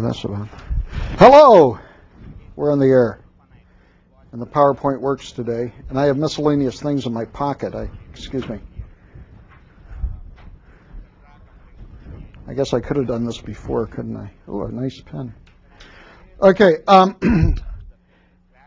mess about. Hello! We're on the air. And the PowerPoint works today. And I have miscellaneous things in my pocket. Excuse me. I guess I could have done this before, couldn't I? Oh, a nice pen. Okay.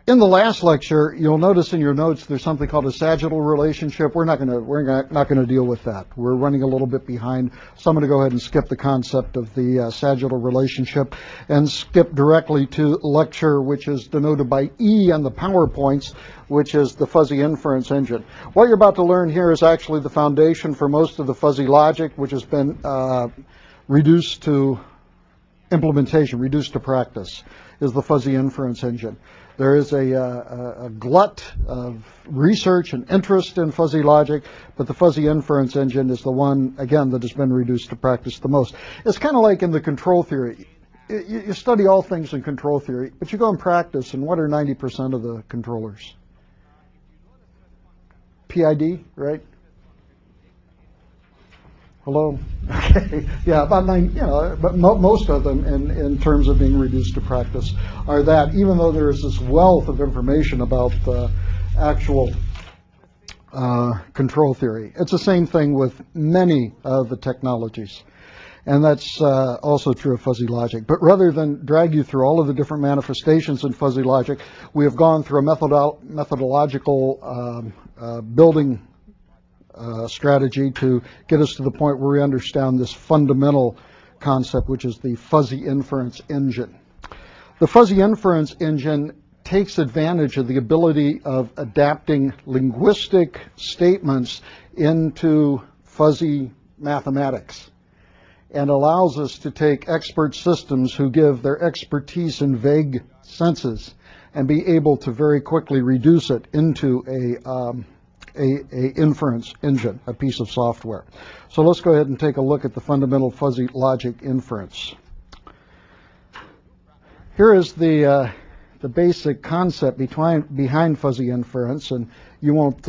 In the last lecture, you'll notice in your notes there's something called a sagittal relationship. We're not going to deal with that. We're running a little bit behind, so I'm going to go ahead and skip the concept of the sagittal relationship and skip directly to lecture, which is denoted by E on the PowerPoints, which is the fuzzy inference engine. What you're about to learn here is actually the foundation for most of the fuzzy logic, which has been reduced to implementation, reduced to practice, is the fuzzy inference engine. There is a glut of research and interest in fuzzy logic, but the fuzzy inference engine is the one, again, that has been reduced to practice the most. It's kind of like in the control theory. You study all things in control theory, but you go and practice, and what are 90% of the controllers? PID, right? Hello? Okay. Yeah, about 90, but most of them in terms of being reduced to practice are that, even though there is this wealth of information about actual control theory. It's the same thing with many of the technologies. And that's also true of fuzzy logic. But rather than drag you through all of the different manifestations in fuzzy logic, we have gone through a methodological building strategy to get us to the point where we understand this fundamental concept, which is the fuzzy inference engine. The fuzzy inference engine takes advantage of the ability of adapting linguistic statements into fuzzy mathematics and allows us to take expert systems who give their expertise in vague senses and be able to very quickly reduce it into a inference engine, a piece of software. So let's go ahead and take a look at the fundamental fuzzy logic inference. Here is the basic concept behind fuzzy inference, and you won't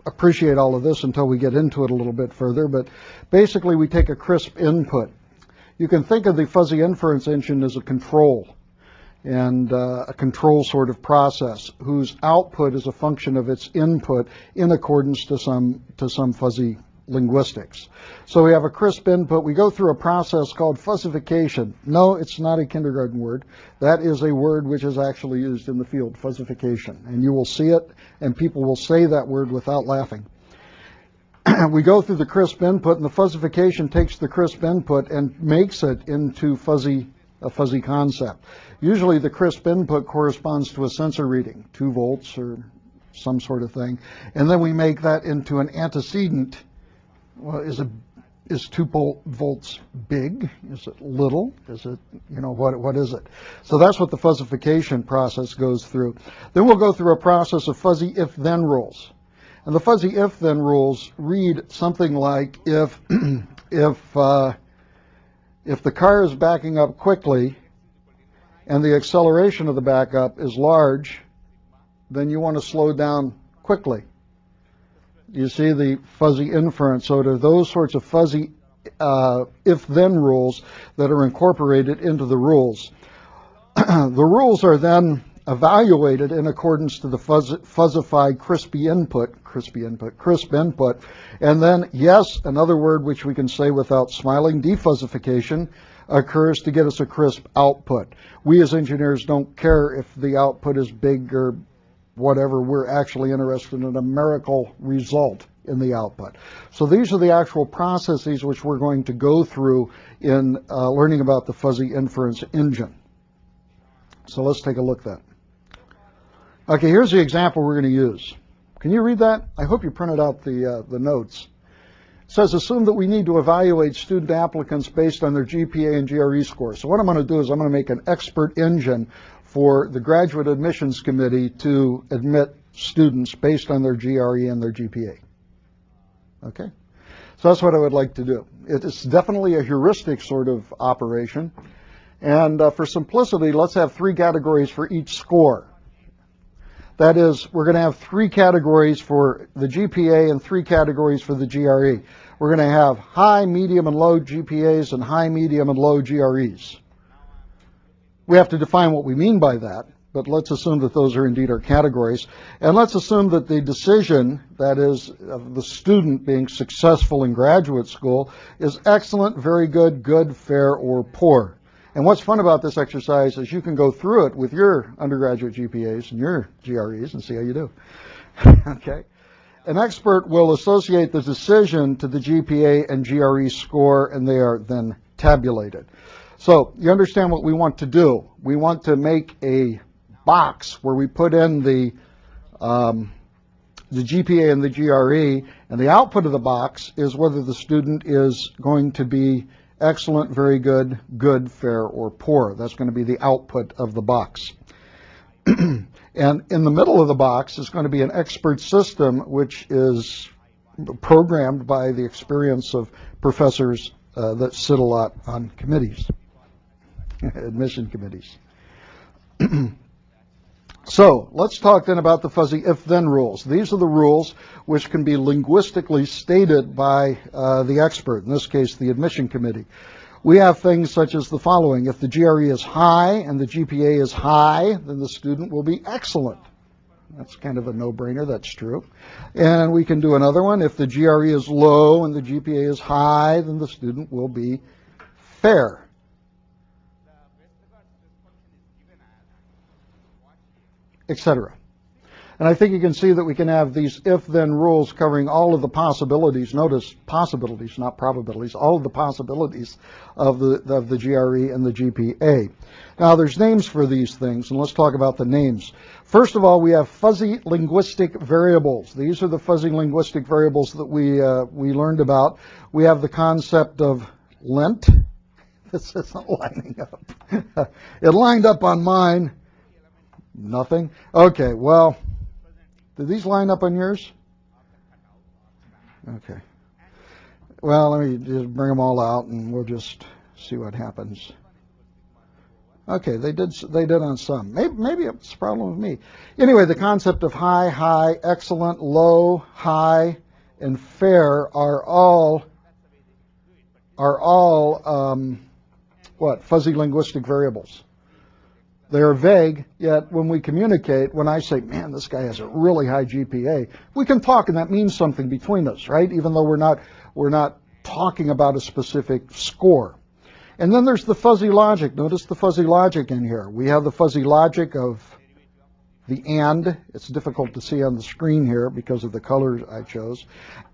appreciate all of this until we get into it a little bit further, but basically we take a crisp input. You can think of the fuzzy inference engine as a control, and a control sort of process whose output is a function of its input in accordance to some fuzzy linguistics. So we have a crisp input. We go through a process called fuzzification. No, it's not a kindergarten word. That is a word which is actually used in the field, fuzzification. And you will see it, and people will say that word without laughing. We go through the crisp input, and the fuzzification takes the crisp input and makes it into a fuzzy concept. Usually the crisp input corresponds to a sensor reading, 2 volts or some sort of thing. And then we make that into an antecedent. Well, is 2 volts big? Is it little? Is it, what is it? So that's what the fuzzification process goes through. Then we'll go through a process of fuzzy if-then rules. And the fuzzy if-then rules read something like if the car is backing up quickly and the acceleration of the backup is large, then you want to slow down quickly. You see the fuzzy inference. So there are those sorts of fuzzy if-then rules that are incorporated into the rules. The rules are then evaluated in accordance to the fuzzified crisp input, and then, yes, another word which we can say without smiling, defuzzification, occurs to get us a crisp output. We as engineers don't care if the output is big or whatever. We're actually interested in a numerical result in the output. So these are the actual processes which we're going to go through in learning about the fuzzy inference engine. So let's take a look at that. Okay, here's the example we're going to use. Can you read that? I hope you printed out the notes. It says, assume that we need to evaluate student applicants based on their GPA and GRE scores. So what I'm going to do is I'm going to make an expert engine for the graduate admissions committee to admit students based on their GRE and their GPA. Okay? So that's what I would like to do. It's definitely a heuristic sort of operation. And for simplicity, let's have 3 categories for each score. That is, we're going to have 3 categories for the GPA and 3 categories for the GRE. We're going to have high, medium, and low GPAs and high, medium, and low GREs. We have to define what we mean by that, but let's assume that those are indeed our categories. And let's assume that the decision, that is, of the student being successful in graduate school, is excellent, very good, good, fair, or poor. And what's fun about this exercise is you can go through it with your undergraduate GPAs and your GREs and see how you do. Okay? An expert will associate the decision to the GPA and GRE score, and they are then tabulated. So you understand what we want to do. We want to make a box where we put in the GPA and the GRE, and the output of the box is whether the student is going to be excellent, very good, good, fair, or poor. That's going to be the output of the box. And in the middle of the box is going to be an expert system, which is programmed by the experience of professors that sit a lot on committees, admission committees. So let's talk then about the fuzzy if-then rules. These are the rules which can be linguistically stated by the expert, in this case the admission committee. We have things such as the following. If the GRE is high and the GPA is high, then the student will be excellent. That's kind of a no-brainer, that's true. And we can do another one. If the GRE is low and the GPA is high, then the student will be fair. Etc. And I think you can see that we can have these if-then rules covering all of the possibilities. Notice possibilities, not probabilities. All of the possibilities of the GRE and the GPA. Now, there's names for these things, and let's talk about the names. First of all, we have fuzzy linguistic variables. These are the fuzzy linguistic variables that we learned about. We have the concept of lent. This isn't lining up. It lined up on mine. Nothing? Okay, well, do these line up on yours? Okay. Well, let me just bring them all out and we'll just see what happens. Okay, they did on some. Maybe it's a problem with me. Anyway, the concept of high, high, excellent, low, high, and fair are all what? Fuzzy linguistic variables. They are vague, yet when we communicate, when I say, man, this guy has a really high GPA, we can talk and that means something between us, right? Even though we're not talking about a specific score. And then there's the fuzzy logic. Notice the fuzzy logic in here. We have the fuzzy logic of the and. It's difficult to see on the screen here because of the colors I chose.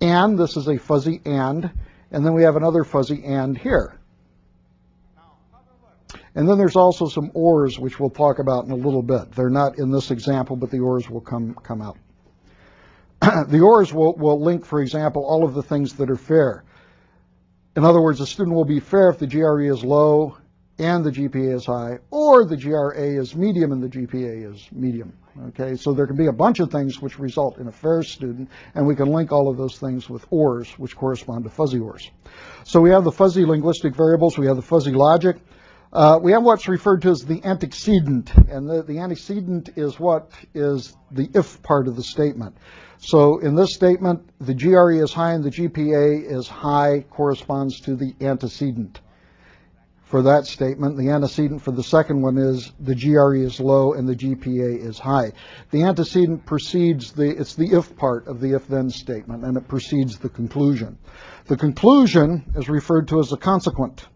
And, this is a fuzzy and then we have another fuzzy and here. And then there's also some ors, which we'll talk about in a little bit. They're not in this example, but the ors will come out. The ors will link, for example, all of the things that are fair. In other words, a student will be fair if the GRE is low and the GPA is high, or the GRA is medium and the GPA is medium. Okay, so there can be a bunch of things which result in a fair student, and we can link all of those things with ors, which correspond to fuzzy ors. So we have the fuzzy linguistic variables, we have the fuzzy logic. We have what's referred to as the antecedent, and the antecedent is what is the if part of the statement. So in this statement, the GRE is high and the GPA is high corresponds to the antecedent. For that statement, the antecedent for the second one is the GRE is low and the GPA is high. The antecedent precedes it's the if part of the if-then statement, and it precedes the conclusion. The conclusion is referred to as a consequent.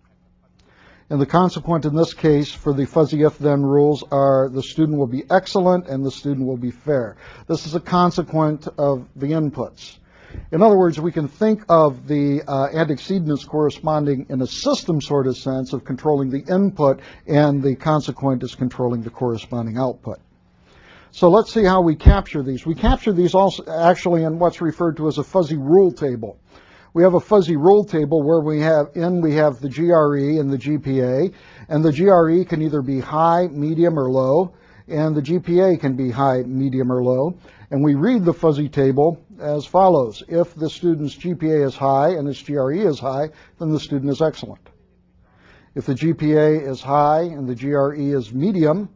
And the consequent in this case for the fuzzy if-then rules are the student will be excellent and the student will be fair. This is a consequent of the inputs. In other words, we can think of the antecedent as corresponding in a system sort of sense of controlling the input, and the consequent is controlling the corresponding output. So let's see how we capture these. We capture these also actually in what's referred to as a fuzzy rule table. We have a fuzzy rule table where we have the GRE and the GPA, and the GRE can either be high, medium, or low, and the GPA can be high, medium, or low. And we read the fuzzy table as follows. If the student's GPA is high and his GRE is high, then the student is excellent. If the GPA is high and the GRE is medium,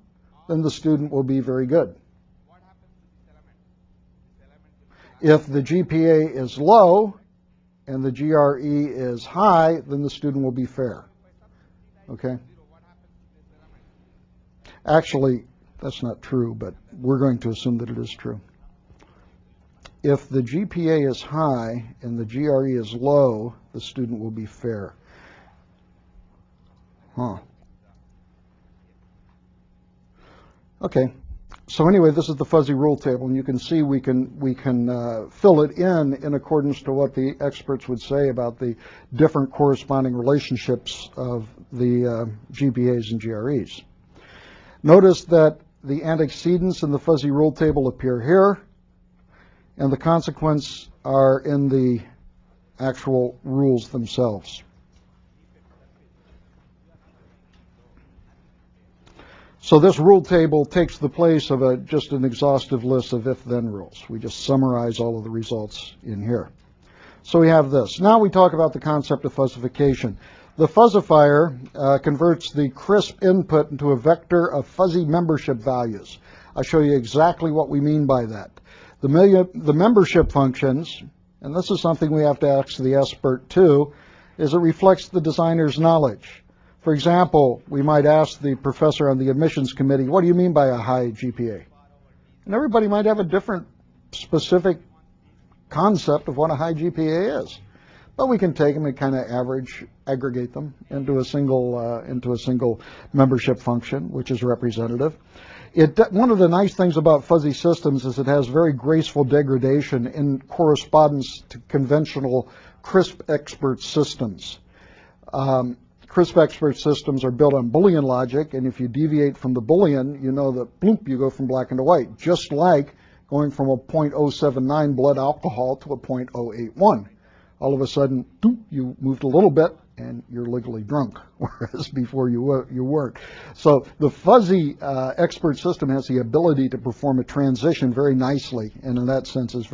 then the student will be very good. If the GPA is low and the GRE is high, then the student will be fair. Okay? Actually, that's not true, but we're going to assume that it is true. If the GPA is high and the GRE is low, the student will be fair. Okay. So anyway, this is the fuzzy rule table, and you can see we can fill it in accordance to what the experts would say about the different corresponding relationships of the GPAs and GREs. Notice that the antecedents in the fuzzy rule table appear here, and the consequents are in the actual rules themselves. So this rule table takes the place of just an exhaustive list of if-then rules. We just summarize all of the results in here. So we have this. Now we talk about the concept of fuzzification. The fuzzifier converts the crisp input into a vector of fuzzy membership values. I'll show you exactly what we mean by that. The membership functions, and this is something we have to ask the expert too, is it reflects the designer's knowledge. For example, we might ask the professor on the admissions committee, what do you mean by a high GPA? And everybody might have a different specific concept of what a high GPA is. But we can take them and kind of aggregate them into a single membership function, which is representative. One of the nice things about fuzzy systems is it has very graceful degradation in correspondence to conventional crisp expert systems. Crisp expert systems are built on Boolean logic, and if you deviate from the Boolean, you know that bloop, you go from black into white, just like going from a 0.079 blood alcohol to a 0.081. All of a sudden, doop, you moved a little bit, and you're legally drunk, whereas before you weren't. So the fuzzy expert system has the ability to perform a transition very nicely, and in that sense is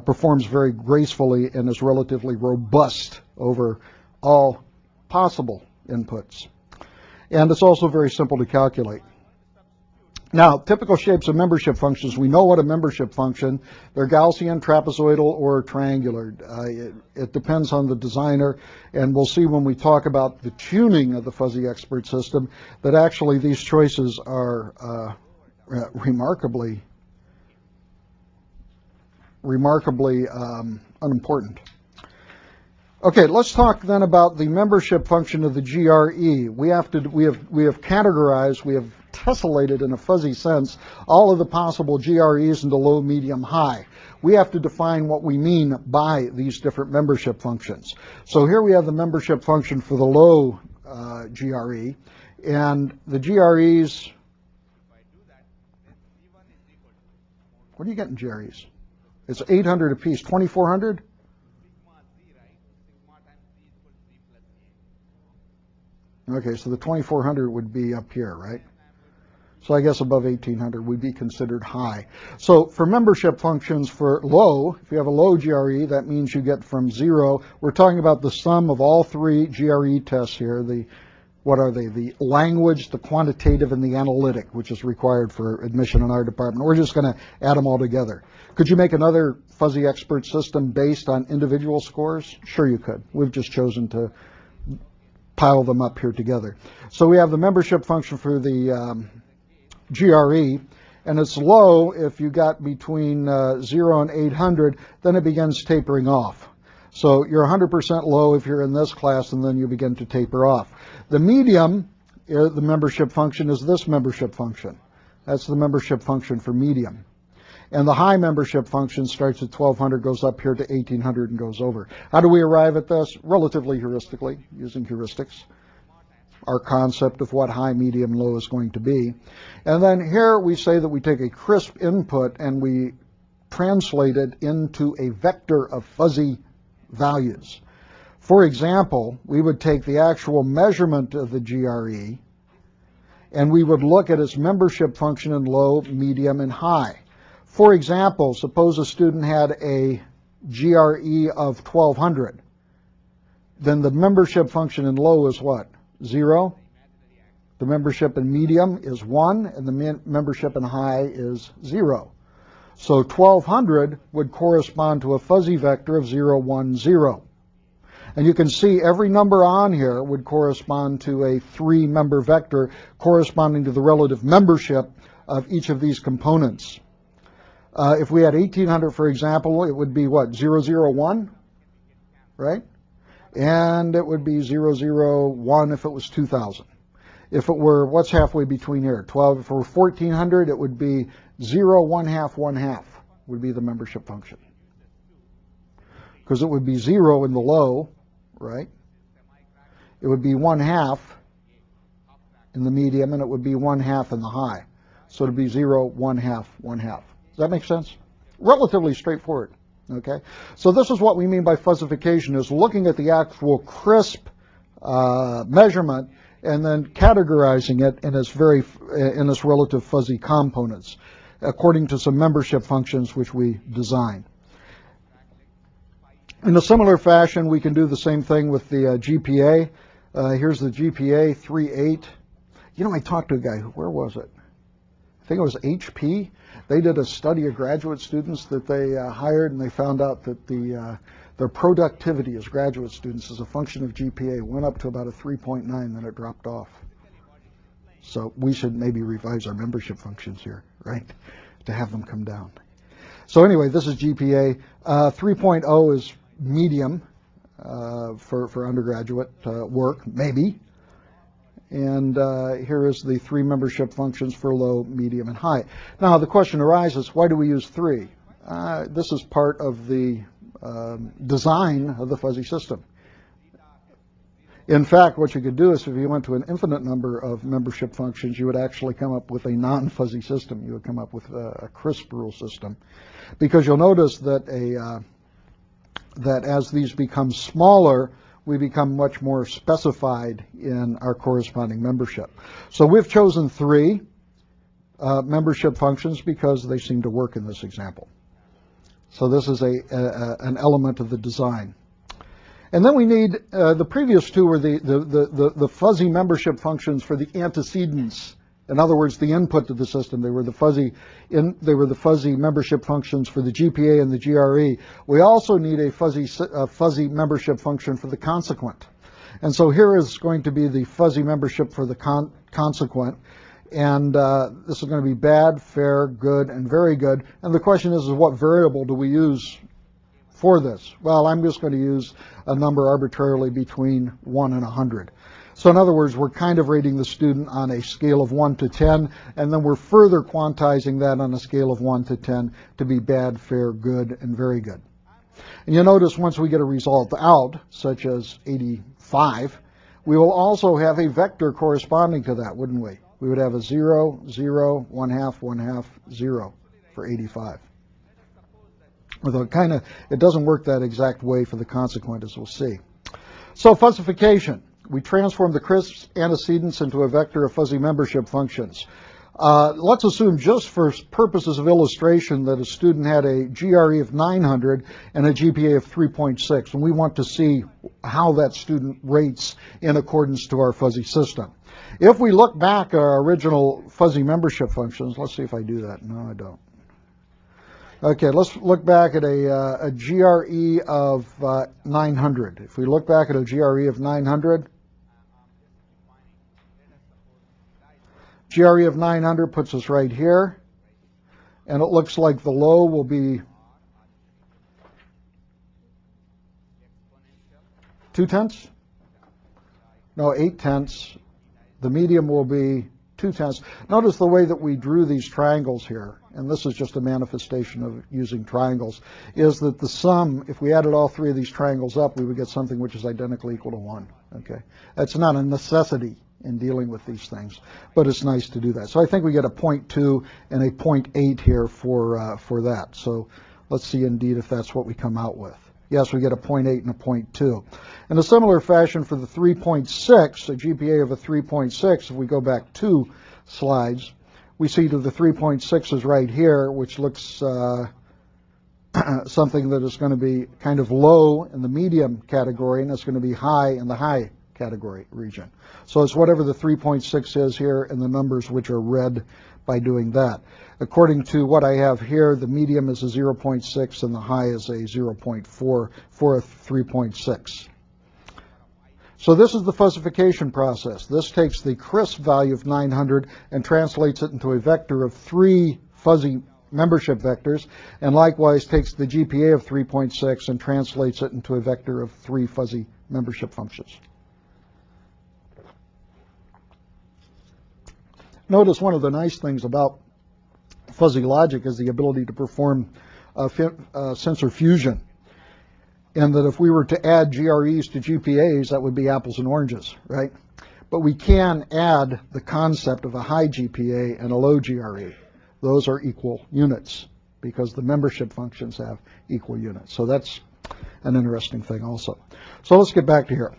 performs very gracefully and is relatively robust over all possible inputs. And it's also very simple to calculate. Now, typical shapes of membership functions, we know what a membership function, they're Gaussian, trapezoidal, or triangular. It depends on the designer, and we'll see when we talk about the tuning of the fuzzy expert system that actually these choices are remarkably unimportant. Okay, let's talk then about the membership function of the GRE. We have categorized, we have tessellated in a fuzzy sense all of the possible GREs into low, medium, high. We have to define what we mean by these different membership functions. So here we have the membership function for the low GRE, and the GREs. What do you get in GREs? It's 800 apiece, 2,400? Okay, so the 2,400 would be up here, right? So I guess above 1,800 would be considered high. So for membership functions for low, if you have a low GRE, that means you get from 0. We're talking about the sum of all three GRE tests here. What are they? The language, the quantitative, and the analytic, which is required for admission in our department. We're just going to add them all together. Could you make another fuzzy expert system based on individual scores? Sure you could. We've just chosen to pile them up here together. So we have the membership function for the GRE, and it's low if you got between 0 and 800, then it begins tapering off. So you're 100% low if you're in this class, and then you begin to taper off. The medium, the membership function, is this membership function. That's the membership function for medium. And the high membership function starts at 1,200, goes up here to 1,800, and goes over. How do we arrive at this? Relatively heuristically, using heuristics. Our concept of what high, medium, low is going to be. And then here we say that we take a crisp input and we translate it into a vector of fuzzy values. For example, we would take the actual measurement of the GRE and we would look at its membership function in low, medium, and high. For example, suppose a student had a GRE of 1,200. Then the membership function in low is what? 0. The membership in medium is 1, and the membership in high is 0. So 1,200 would correspond to a fuzzy vector of 0, 1, 0. And you can see every number on here would correspond to a 3-member vector corresponding to the relative membership of each of these components. If we had 1800, for example, it would be what, 001, right? And it would be 001 if it was 2000. If it were, what's halfway between here? 12. If it were 1400, it would be 0, 1 half, 1 half would be the membership function. Because it would be 0 in the low, right? It would be 1 half in the medium, and it would be 1 half in the high. So it would be 0, 1 half, 1 half. Does that make sense? Relatively straightforward. Okay? So this is what we mean by fuzzification, is looking at the actual crisp measurement and then categorizing it in its relative fuzzy components according to some membership functions which we design. In a similar fashion, we can do the same thing with the GPA. Here's the GPA 3.8. You know, I talked to a guy, where was it? I think it was HP. They did a study of graduate students that they hired, and they found out that their productivity as graduate students as a function of GPA went up to about a 3.9, then it dropped off. So we should maybe revise our membership functions here, right, to have them come down. So anyway, this is GPA. 3.0 is medium for undergraduate work, maybe. And here is the 3 membership functions for low, medium, and high. Now the question arises, why do we use 3? This is part of the design of the fuzzy system. In fact, what you could do is if you went to an infinite number of membership functions, you would actually come up with a non-fuzzy system. You would come up with a crisp rule system. Because you'll notice that that as these become smaller, we become much more specified in our corresponding membership. So we've chosen 3 membership functions because they seem to work in this example. So this is an element of the design. And then we need, the previous 2 were the fuzzy membership functions for the antecedents. In other words, the input to the system. They were the fuzzy membership functions for the GPA and the GRE. We also need a fuzzy membership function for the consequent. And so here is going to be the fuzzy membership for the consequent. And this is going to be bad, fair, good, and very good. And the question is what variable do we use for this? Well, I'm just going to use a number arbitrarily between 1 and 100. So in other words, we're kind of rating the student on a scale of 1 to 10, and then we're further quantizing that on a scale of 1 to 10 to be bad, fair, good, and very good. And you'll notice once we get a result out, such as 85, we will also have a vector corresponding to that, wouldn't we? We would have a 0, 0, 1 half, 1 half, 0 for 85. Although it doesn't work that exact way for the consequent, as we'll see. So fuzzification. We transform the crisp antecedents into a vector of fuzzy membership functions. Let's assume, just for purposes of illustration, that a student had a GRE of 900 and a GPA of 3.6, and we want to see how that student rates in accordance to our fuzzy system. If we look back at our original fuzzy membership functions, let's see if I do that. No, I don't. Okay, let's look back at a GRE of 900. If we look back at a GRE of 900, GRE of 900 puts us right here, and it looks like the low will be 2/10? No, 8/10. The medium will be 2/10. Notice the way that we drew these triangles here, and this is just a manifestation of using triangles, is that the sum, if we added all 3 of these triangles up, we would get something which is identically equal to 1. Okay, that's not a necessity in dealing with these things, but it's nice to do that. So I think we get a 0.2 and a 0.8 here for that. So let's see indeed if that's what we come out with. Yes, we get a 0.8 and a 0.2. In a similar fashion for the 3.6, a GPA of a 3.6, if we go back 2 slides, we see that the 3.6 is right here, which looks something that is going to be kind of low in the medium category, and it's going to be high in the high category region. So it's whatever the 3.6 is here and the numbers which are read by doing that. According to what I have here, the medium is a 0.6 and the high is a 0.4 for a 3.6. So this is the fuzzification process. This takes the crisp value of 900 and translates it into a vector of 3 fuzzy membership vectors, and likewise takes the GPA of 3.6 and translates it into a vector of 3 fuzzy membership functions. Notice one of the nice things about fuzzy logic is the ability to perform sensor fusion, and that if we were to add GREs to GPAs, that would be apples and oranges, right? But we can add the concept of a high GPA and a low GRE. Those are equal units because the membership functions have equal units. So that's an interesting thing also. So let's get back to here.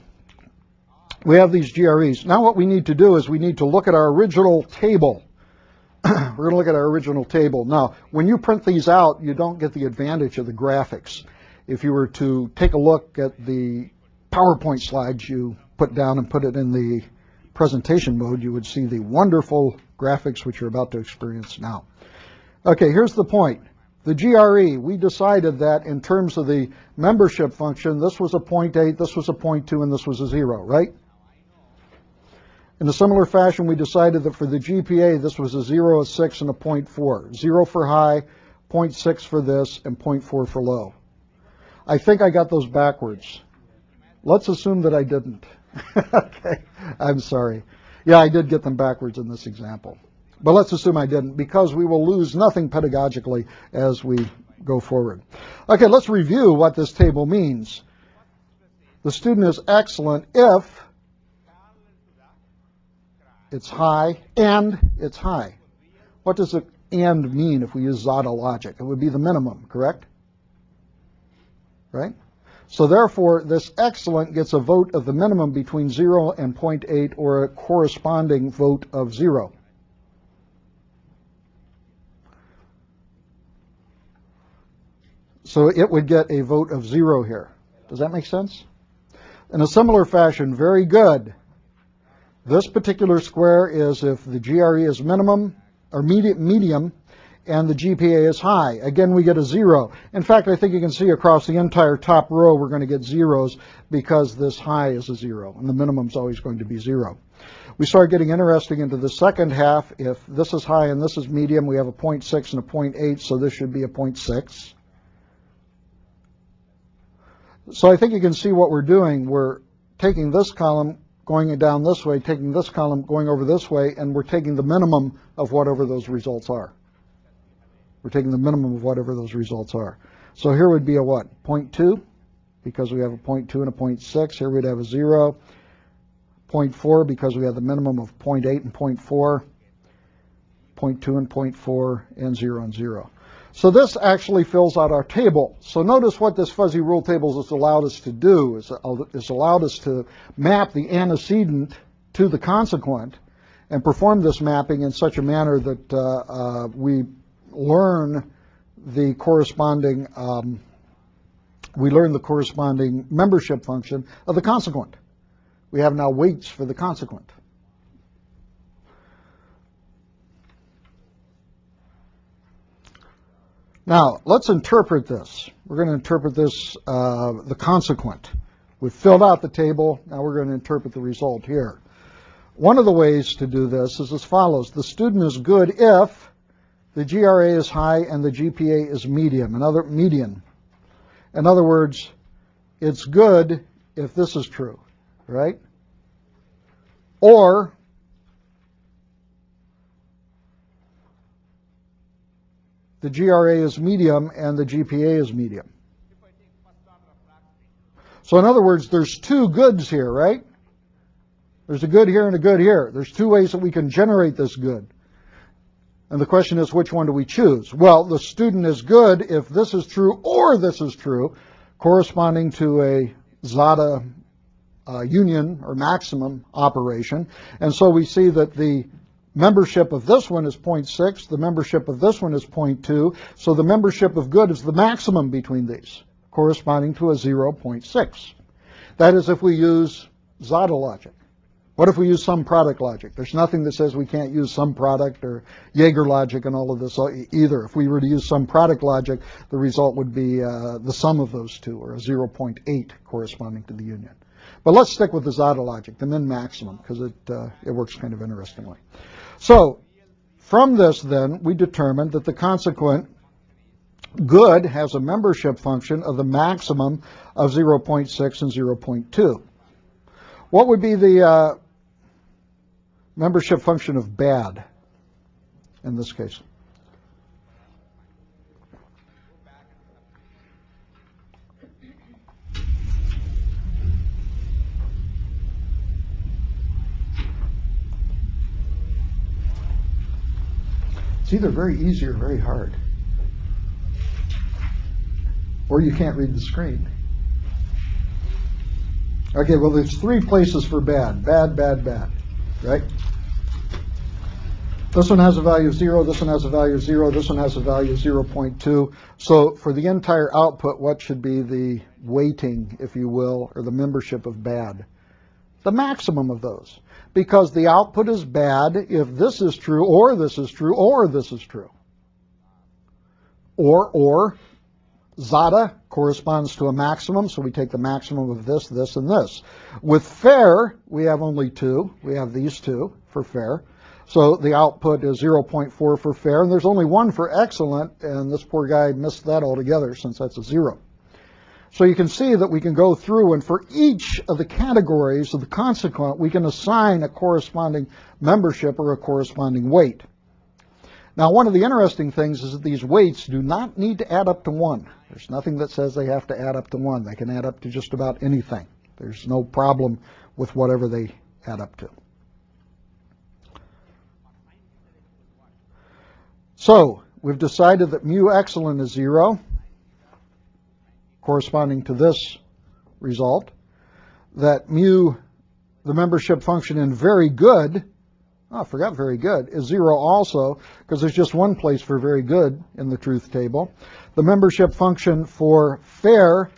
We have these GREs. Now what we need to do is we need to look at our original table. We're going to look at our original table. Now, when you print these out, you don't get the advantage of the graphics. If you were to take a look at the PowerPoint slides you put down and put it in the presentation mode, you would see the wonderful graphics which you're about to experience now. Okay, here's the point. The GRE, we decided that in terms of the membership function, this was a 0.8, this was a 0.2, and this was a 0, right? In a similar fashion, we decided that for the GPA, this was a 0, a 6, and a 0.4. 0 for high, 0.6 for this, and 0.4 for low. I think I got those backwards. Let's assume that I didn't. Okay, I'm sorry. Yeah, I did get them backwards in this example. But let's assume I didn't, because we will lose nothing pedagogically as we go forward. Okay, let's review what this table means. The student is excellent if it's high and it's high. What does the and mean if we use Zada logic? It would be the minimum, correct? Right? So therefore, this excellent gets a vote of the minimum between 0 and 0.8, or a corresponding vote of 0. So it would get a vote of 0 here. Does that make sense? In a similar fashion, very good. This particular square is if the GRE is minimum or medium and the GPA is high. Again, we get a 0. In fact, I think you can see across the entire top row we're going to get zeros because this high is a 0 and the minimum is always going to be 0. We start getting interesting into the second half. If this is high and this is medium, we have a 0.6 and a 0.8, so this should be a 0.6. So I think you can see what we're doing. We're taking this column, going down this way, taking this column, going over this way, and we're taking the minimum of whatever those results are. We're taking the minimum of whatever those results are. So here would be a what? 0.2, because we have a 0.2 and a 0.6. Here we'd have a 0. 0.4, because we have the minimum of 0.8 and 0.4. 0.2 and 0.4, and 0 and 0. So this actually fills out our table. So notice what this fuzzy rule table has allowed us to do. It's allowed us to map the antecedent to the consequent and perform this mapping in such a manner that we learn the corresponding membership function of the consequent. We have now weights for the consequent. Now, let's interpret this. We're going to interpret this, the consequent. We've filled out the table. Now we're going to interpret the result here. One of the ways to do this is as follows. The student is good if the GRA is high and the GPA is median. In other words, it's good if this is true, right? Or the GRA is medium and the GPA is medium. So in other words, there's two goods here, right? There's a good here and a good here. There's two ways that we can generate this good. And the question is, which one do we choose? Well, the student is good if this is true or this is true, corresponding to a Zada union or maximum operation. And so we see that the membership of this one is 0.6, the membership of this one is 0.2, so the membership of good is the maximum between these, corresponding to a 0.6. That is if we use Zada logic. What if we use sum product logic? There's nothing that says we can't use sum product or Jaeger logic and all of this either. If we were to use sum product logic, the result would be the sum of those two, or a 0.8 corresponding to the union. But let's stick with the Zada logic, the min-maximum, because it works kind of interestingly. So from this, then, we determined that the consequent good has a membership function of the maximum of 0.6 and 0.2. What would be the membership function of bad in this case? It's either very easy or very hard. Or you can't read the screen. Okay, well, there's three places for bad. Bad, bad, bad. Right? This one has a value of 0, this one has a value of 0, this one has a value of 0.2. So for the entire output, what should be the weighting, if you will, or the membership of bad? The maximum of those. Because the output is bad if this is true, or this is true, or this is true. Or Zada corresponds to a maximum, so we take the maximum of this, this, and this. With fair, we have only two. We have these two for fair. So the output is 0.4 for fair, and there's only one for excellent, and this poor guy missed that altogether since that's a 0. So you can see that we can go through, and for each of the categories of the consequent, we can assign a corresponding membership or a corresponding weight. Now, one of the interesting things is that these weights do not need to add up to 1. There's nothing that says they have to add up to 1. They can add up to just about anything. There's no problem with whatever they add up to. So, we've decided that mu excellent is 0, corresponding to this result. That mu, the membership function in very good, I forgot very good, is 0 also, because there's just one place for very good in the truth table. The membership function for fair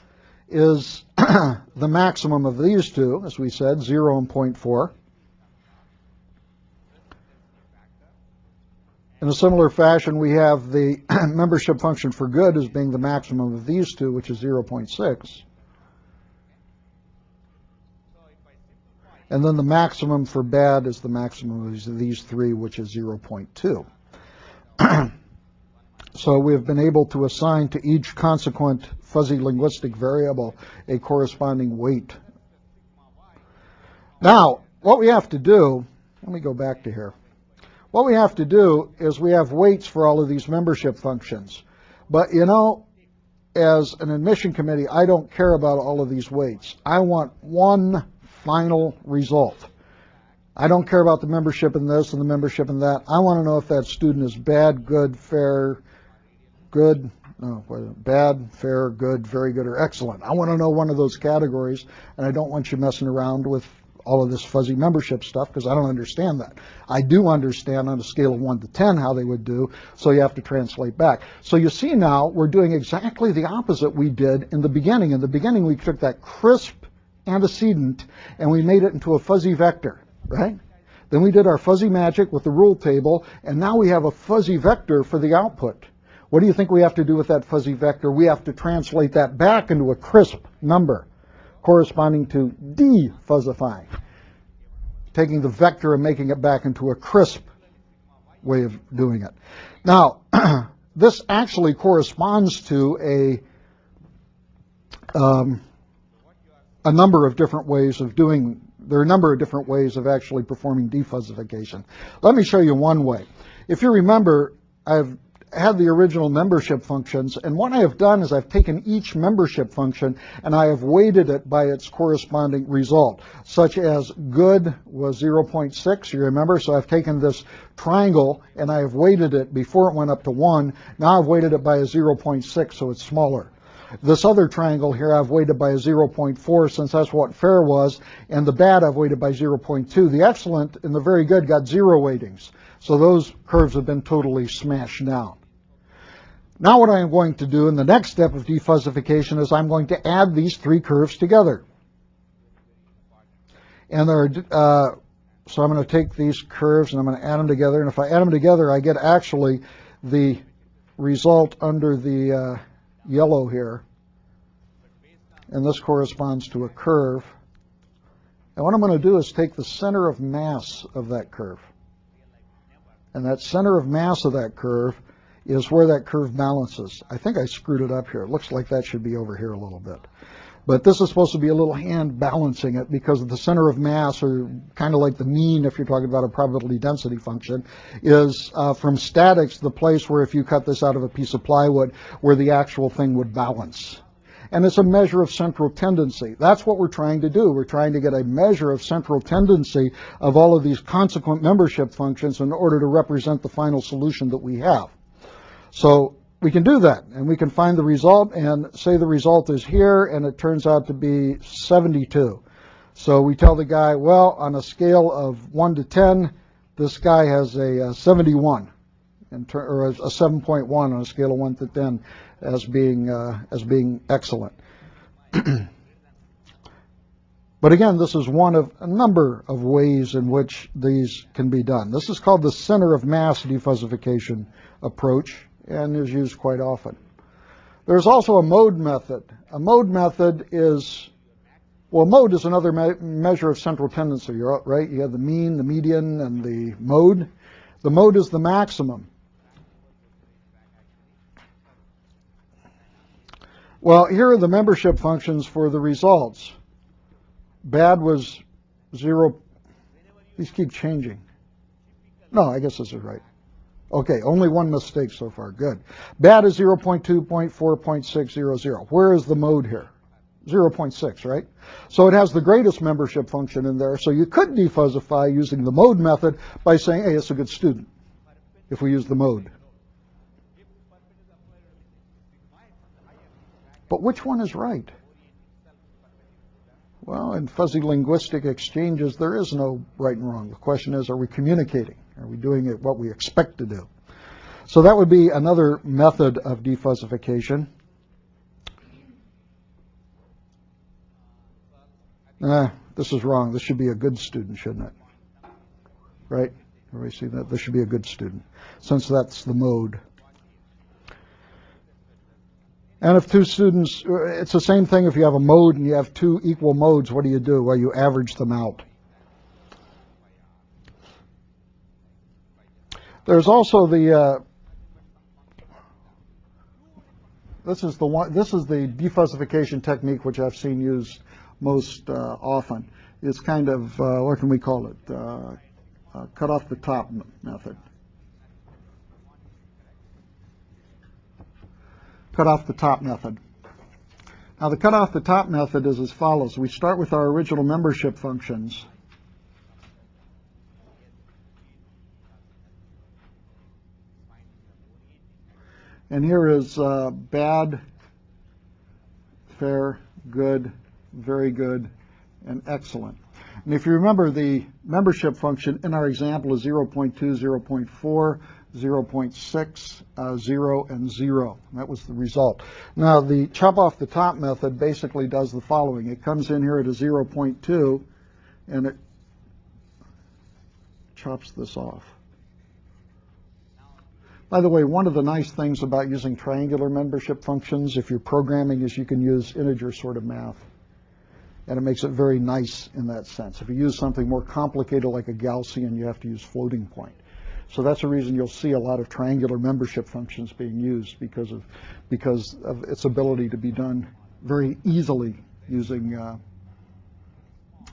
is the maximum of these two, as we said, 0 and 0.4. In a similar fashion, we have the membership function for good as being the maximum of these two, which is 0.6. And then the maximum for bad is the maximum of these three, which is 0.2. So we have been able to assign to each consequent fuzzy linguistic variable a corresponding weight. Now, what we have to do, let me go back to here. What we have to do is we have weights for all of these membership functions. But, you know, as an admission committee, I don't care about all of these weights. I want one final result. I don't care about the membership in this and the membership in that. I want to know if that student is bad, good, fair, good, no, bad, fair, good, very good, or excellent. I want to know one of those categories, and I don't want you messing around with all of this fuzzy membership stuff because I don't understand that. I do understand on a scale of 1 to 10 how they would do, so you have to translate back. So you see now we're doing exactly the opposite we did in the beginning. In the beginning we took that crisp antecedent and we made it into a fuzzy vector, right? Then we did our fuzzy magic with the rule table, and now we have a fuzzy vector for the output. What do you think we have to do with that fuzzy vector? We have to translate that back into a crisp number corresponding to defuzzifying, taking the vector and making it back into a crisp way of doing it. Now, this actually corresponds to a number of different ways of doing. There are a number of different ways of actually performing defuzzification. Let me show you one way. If you remember, I've had the original membership functions, and what I have done is I've taken each membership function and I have weighted it by its corresponding result, such as good was 0.6, you remember, so I've taken this triangle and I have weighted it before it went up to 1. Now I've weighted it by a 0.6, so it's smaller. This other triangle here I've weighted by a 0.4 since that's what fair was, and the bad I've weighted by 0.2. The excellent and the very good got 0 weightings, so those curves have been totally smashed down. Now what I am going to do in the next step of defuzzification is I'm going to add these three curves together. And so I'm going to take these curves and I'm going to add them together, and if I add them together I get actually the result under the yellow here, and this corresponds to a curve And what I'm going to do is take the center of mass of that curve. And that center of mass of that curve is where that curve balances. I think I screwed it up here. It looks like that should be over here a little bit. But this is supposed to be a little hand balancing it because the center of mass, or kind of like the mean if you're talking about a probability density function, is from statics the place where if you cut this out of a piece of plywood where the actual thing would balance. And it's a measure of central tendency. That's what we're trying to do. We're trying to get a measure of central tendency of all of these consequent membership functions in order to represent the final solution that we have. So we can do that, and we can find the result and say the result is here, and it turns out to be 72. So we tell the guy, well, on a scale of 1 to 10, this guy has a 71, or a 7.1 on a scale of 1 to 10 as being excellent. But again, this is one of a number of ways in which these can be done. This is called the center of mass defuzzification approach, and is used quite often. There's also a mode method. A mode method is, well, mode is another measure of central tendency, right? You have the mean, the median, and the mode. The mode is the maximum. Well, here are the membership functions for the results. Bad was 0. These keep changing. No, I guess this is right. Okay, only one mistake so far. Good. Bad is 0.2, 0.4, 0.600. Where is the mode here? 0.6, right? So it has the greatest membership function in there. So you could defuzzify using the mode method by saying, hey, it's a good student, if we use the mode. But which one is right? Well, in fuzzy linguistic exchanges, there is no right and wrong. The question is, are we communicating? Are we doing it what we expect to do? So that would be another method of defuzzification. This is wrong. This should be a good student, shouldn't it? Right? Everybody see that? This should be a good student, since that's the mode. And if two students, it's the same thing if you have a mode and you have two equal modes, what do? Well, you average them out. There's also the, this is the defuzzification technique which I've seen used most often. It's kind of, what can we call it? Cut off the top method. Cut off the top method. Now the cut off the top method is as follows. We start with our original membership functions. And here is bad, fair, good, very good, and excellent. And if you remember, the membership function in our example is 0.2, 0.4, 0.6, 0, and 0. That was the result. Now, the chop off the top method basically does the following. It comes in here at a 0.2, and it chops this off. By the way, one of the nice things about using triangular membership functions, if you're programming, is you can use integer sort of math. And it makes it very nice in that sense. If you use something more complicated like a Gaussian, you have to use floating point. So that's the reason you'll see a lot of triangular membership functions being used, because of its ability to be done very easily using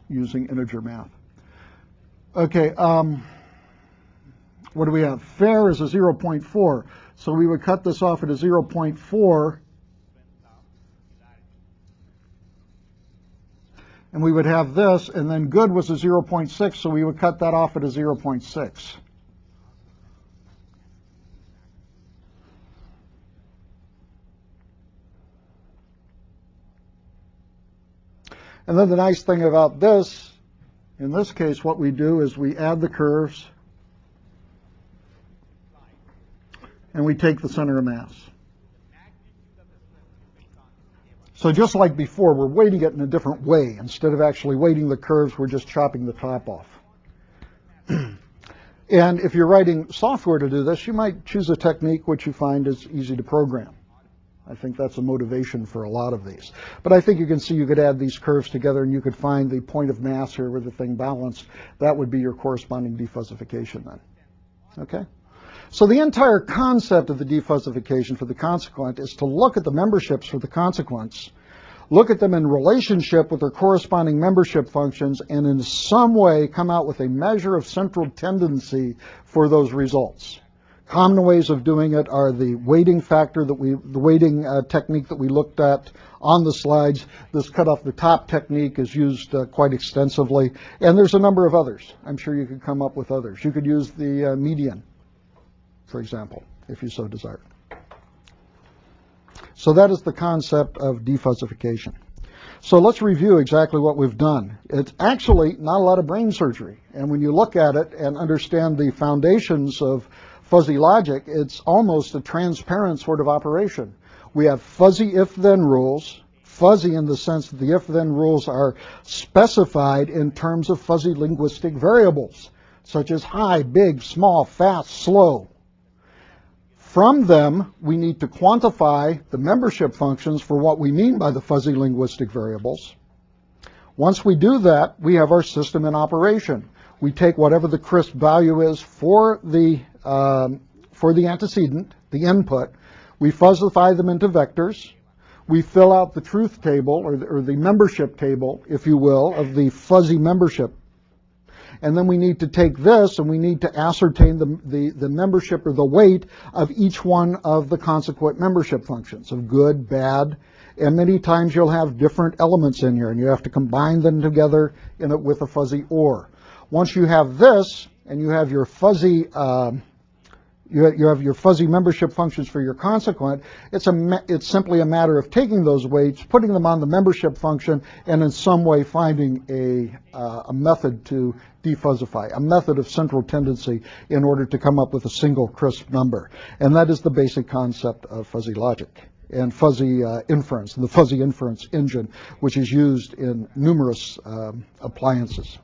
integer math. Okay, what do we have? Fair is a 0.4. So we would cut this off at a 0.4. And we would have this, and then good was a 0.6, so we would cut that off at a 0.6. And then the nice thing about this, in this case, what we do is we add the curves, and we take the center of mass. So just like before, we're weighting it in a different way. Instead of actually weighting the curves, we're just chopping the top off. And if you're writing software to do this, you might choose a technique which you find is easy to program. I think that's a motivation for a lot of these. But I think you can see you could add these curves together and you could find the point of mass here where the thing balanced. That would be your corresponding defuzzification then. Okay? So the entire concept of the defuzzification for the consequent is to look at the memberships for the consequence, look at them in relationship with their corresponding membership functions, and in some way come out with a measure of central tendency for those results. Common ways of doing it are the weighting factor the weighting technique that we looked at on the slides. This cut off the top technique is used quite extensively, and there's a number of others. I'm sure you could come up with others. You could use the median, for example, if you so desired. So that is the concept of defuzzification. So let's review exactly what we've done. It's actually not a lot of brain surgery, and when you look at it and understand the foundations of fuzzy logic, it's almost a transparent sort of operation. We have fuzzy if-then rules, fuzzy in the sense that the if-then rules are specified in terms of fuzzy linguistic variables, such as high, big, small, fast, slow. From them, we need to quantify the membership functions for what we mean by the fuzzy linguistic variables. Once we do that, we have our system in operation. We take whatever the crisp value is for the antecedent, the input. We fuzzify them into vectors. We fill out the truth table, or the membership table, if you will, of the fuzzy membership. And then we need to take this and we need to ascertain the membership or the weight of each one of the consequent membership functions, of good, bad, and many times you'll have different elements in here and you have to combine them together with a fuzzy OR. Once you have this and you have your fuzzy you have your fuzzy membership functions for your consequent, it's simply a matter of taking those weights, putting them on the membership function, and in some way finding a method to defuzzify, a method of central tendency in order to come up with a single crisp number. And that is the basic concept of fuzzy logic and fuzzy inference, and the fuzzy inference engine, which is used in numerous appliances.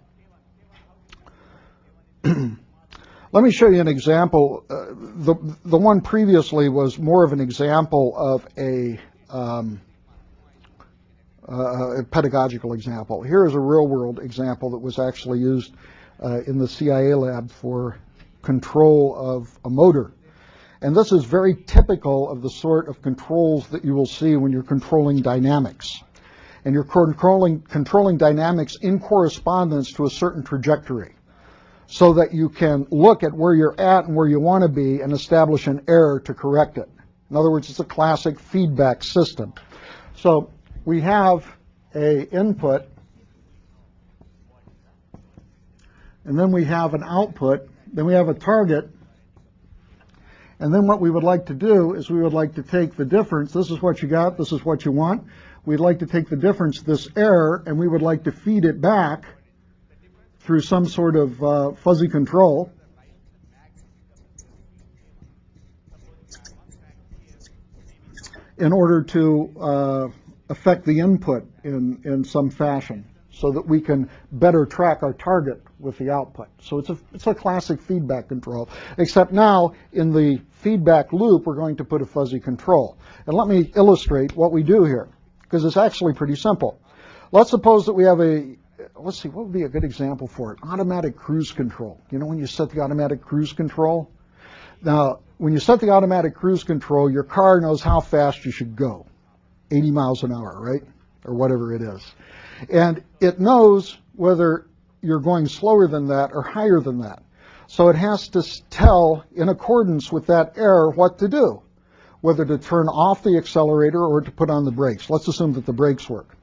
Let me show you an example. The one previously was more of an example of a pedagogical example. Here is a real-world example that was actually used in the CIA lab for control of a motor. And this is very typical of the sort of controls that you will see when you're controlling dynamics. And you're controlling dynamics in correspondence to a certain trajectory, so that you can look at where you're at and where you want to be and establish an error to correct it. In other words, it's a classic feedback system. So we have an input, and then we have an output, then we have a target, and then what we would like to do is we would like to take the difference. This is what you got, this is what you want. We'd like to take the difference, this error, and we would like to feed it back through some sort of fuzzy control. In order to affect the input in some fashion so that we can better track our target with the output. So it's a classic feedback control, except now in the feedback loop we're going to put a fuzzy control. And let me illustrate what we do here, because it's actually pretty simple. Let's suppose that we have let's see, what would be a good example for it? Automatic cruise control. You know when you set the automatic cruise control? Now, when you set the automatic cruise control, your car knows how fast you should go. 80 miles an hour, right? Or whatever it is. And it knows whether you're going slower than that or higher than that. So it has to tell, in accordance with that error, what to do. Whether to turn off the accelerator or to put on the brakes. Let's assume that the brakes work.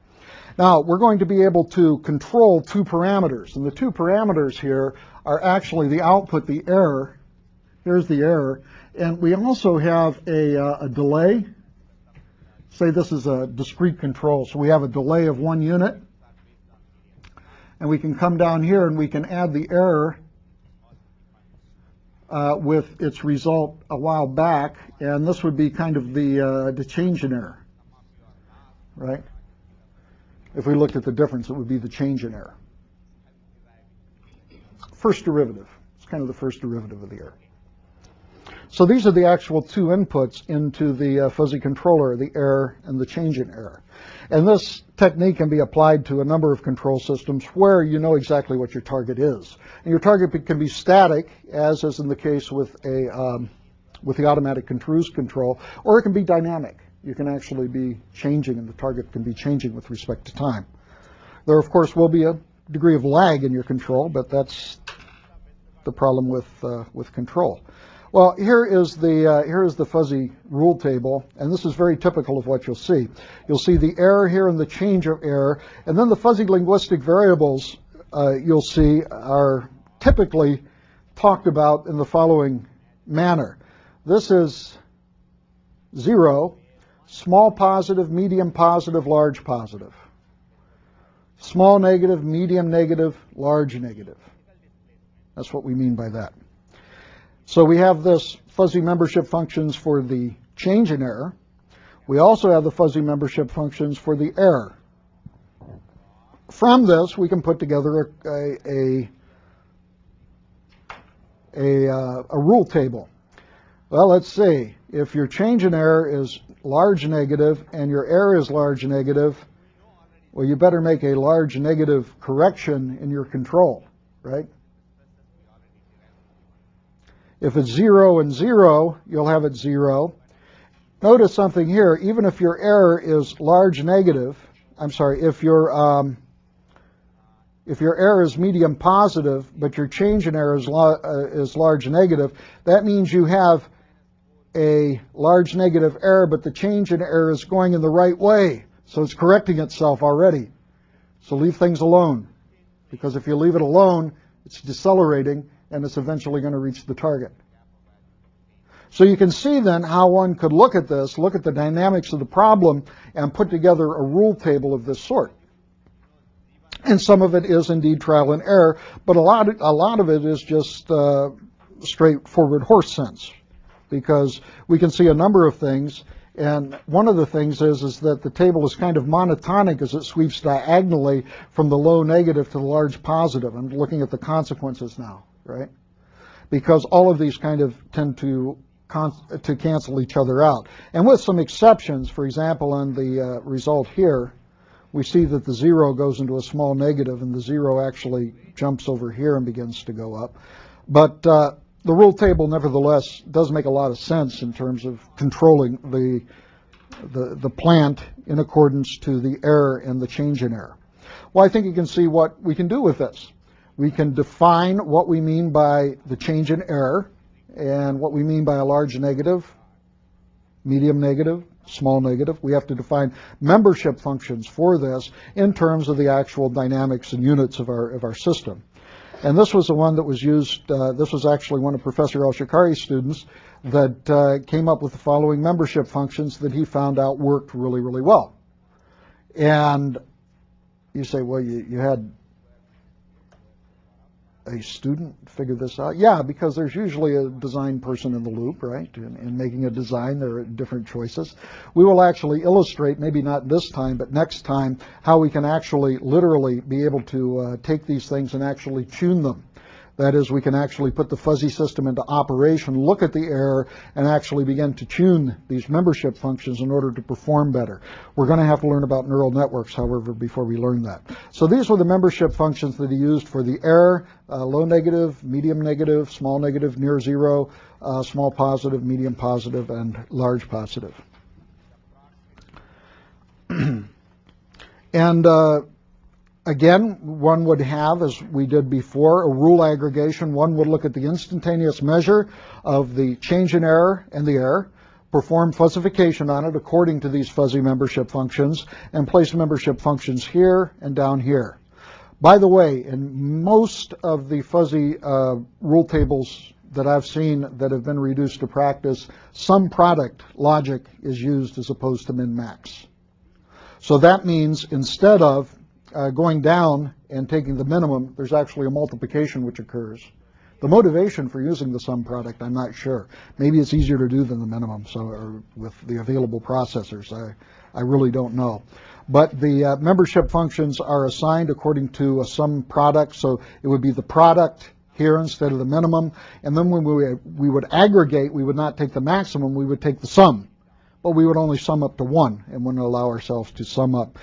Now, we're going to be able to control two parameters, and the two parameters here are actually the output, the error. Here's the error. And we also have a delay. Say this is a discrete control, so we have a delay of 1 unit. And we can come down here and we can add the error with its result a while back, and this would be kind of the change in error, right? If we looked at the difference, it would be the change in error. First derivative. It's kind of the first derivative of the error. So these are the actual two inputs into the fuzzy controller, the error and the change in error. And this technique can be applied to a number of control systems where you know exactly what your target is. And your target can be static, as is in the case with the automatic cruise control, or it can be dynamic. You can actually be changing, and the target can be changing with respect to time. There, of course, will be a degree of lag in your control, but that's the problem with control. Well, here is the fuzzy rule table, and this is very typical of what you'll see. You'll see the error here and the change of error, and then the fuzzy linguistic variables you'll see are typically talked about in the following manner. This is 0, small positive, medium positive, large positive. Small negative, medium negative, large negative. That's what we mean by that. So we have this fuzzy membership functions for the change in error. We also have the fuzzy membership functions for the error. From this, we can put together a rule table. Well, let's see. If your change in error is large negative and your error is large negative, well, you better make a large negative correction in your control, right? If it's 0 and 0, you'll have it 0. Notice something here. Even if your error is large negative, if your error is medium positive, but your change in error is large negative, that means you have a large negative error, but the change in error is going in the right way. So it's correcting itself already. So leave things alone. Because if you leave it alone, it's decelerating, and it's eventually going to reach the target. So you can see then how one could look at this, look at the dynamics of the problem, and put together a rule table of this sort. And some of it is indeed trial and error, but a lot of it is just straightforward horse sense, because we can see a number of things. And one of the things is that the table is kind of monotonic as it sweeps diagonally from the low negative to the large positive. I'm looking at the consequences now, right? Because all of these kind of tend to cancel each other out. And with some exceptions, for example, on the result here, we see that the 0 goes into a small negative, and the 0 actually jumps over here and begins to go up. But the rule table, nevertheless, does make a lot of sense in terms of controlling the plant in accordance to the error and the change in error. Well, I think you can see what we can do with this. We can define what we mean by the change in error and what we mean by a large negative, medium negative, small negative. We have to define membership functions for this in terms of the actual dynamics and units of our system. And this was the one that was used, this was actually one of Professor El-Shikari's students that came up with the following membership functions that he found out worked really, really well. And you say, well, you had a student figure this out? Yeah, because there's usually a design person in the loop, right? In making a design, there are different choices. We will actually illustrate, maybe not this time, but next time, how we can actually literally be able to take these things and actually tune them. That is, we can actually put the fuzzy system into operation, look at the error, and actually begin to tune these membership functions in order to perform better. We're going to have to learn about neural networks, however, before we learn that. So these were the membership functions that he used for the error: low negative, medium negative, small negative, near 0, small positive, medium positive, and large positive. And again, one would have, as we did before, a rule aggregation. One would look at the instantaneous measure of the change in error and the error, perform fuzzification on it according to these fuzzy membership functions, and place membership functions here and down here. By the way, in most of the fuzzy rule tables that I've seen that have been reduced to practice, sum product logic is used as opposed to min-max. So that means instead of going down and taking the minimum, there's actually a multiplication which occurs. The motivation for using the sum product, I'm not sure. Maybe it's easier to do than the minimum, or with the available processors. I really don't know. But the membership functions are assigned according to a sum product, so it would be the product here instead of the minimum. And then when we would aggregate, we would not take the maximum, we would take the sum. But we would only sum up to 1 and wouldn't allow ourselves to sum up